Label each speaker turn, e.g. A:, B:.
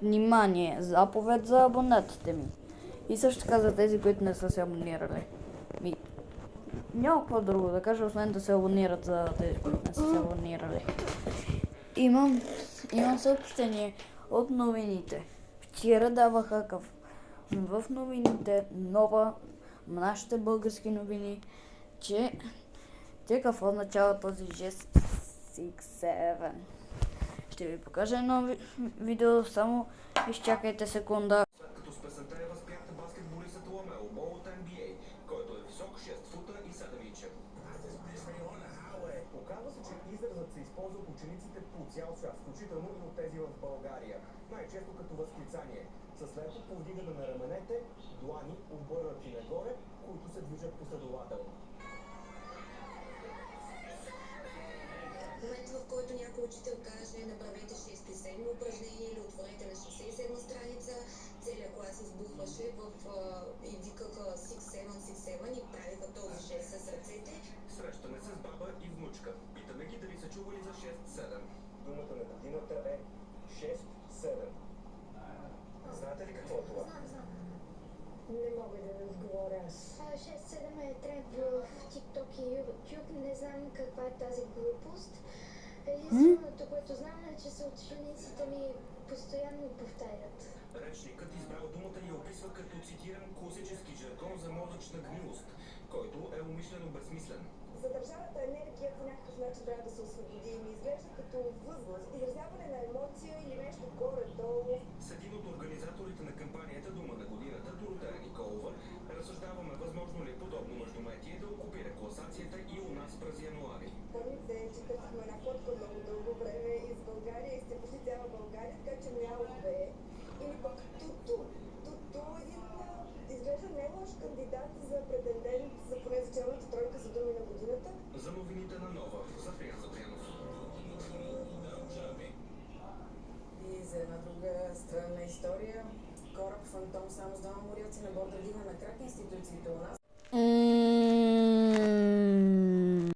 A: Внимание! Заповед за абонатите ми. И също така за тези, които не са се абонирали. Няма какво друго да кажа, освен да се абонират за тези, които не са се абонирали. Имам съобщение от новините. Вчера даваха в новините нашите български новини, че какво означава този жест 6-7. Ще ви покажа едно видео, само изчакайте секунда.
B: След като с песента е възприята баскетболистът Ламело Бол от NBA, който е висок 6 фута и 7 инча. Оказва се, че изразът се използва от учениците по цял свят, включително и от тези в България. Най-често като възклицание. С леко повдигане на раменете, длани обърнати нагоре, които се движат последователно.
C: В момента, в който някой учител каже, направете 6 и 7 упражнение или отворете на 67 страница, целият клас избухваше и викаха 6-7 и правиха този жест с ръцете.
B: Срещаме се с баба и внучка. Питаме ги дали са чували за 6-7. Думата на годината е 6-7. Знаете ли какво е това?
D: Знам.
C: Не мога да отговоря.
D: 6-7 е тренд в TikTok и YouTube. Не знам каква е тази глупост. Единственото, което знам е, че съучениците ми постоянно повтарят.
B: Речникът избрал думата ни описва като, цитирам, класически жаргон за мозъчна гнилост, който е умишлено безсмислен.
E: Задържаната енергия по някакъв начин трябва да се освободи и ми изглежда като възглас, изразяване на емоция или нещо горе-долу.
B: С един от организаторите на кампанията Дума на годината, Доротея Николова, разсъждаваме възможно ли подобно междуметие да окупира класацията и у нас през януари.
E: Помните, че търсихме една фотка много дълго време из България и сте почти цяла България, така че мял бе. Или пък Туту. Туту изглежда не лош кандидат за претендент за поне за челната тройка за думи на годината.
B: За новините на Нова, Запрян Запрянов.
F: И за една друга странна история, кораб Фантом само с двама моряци на борда дигна на крак институциите у нас.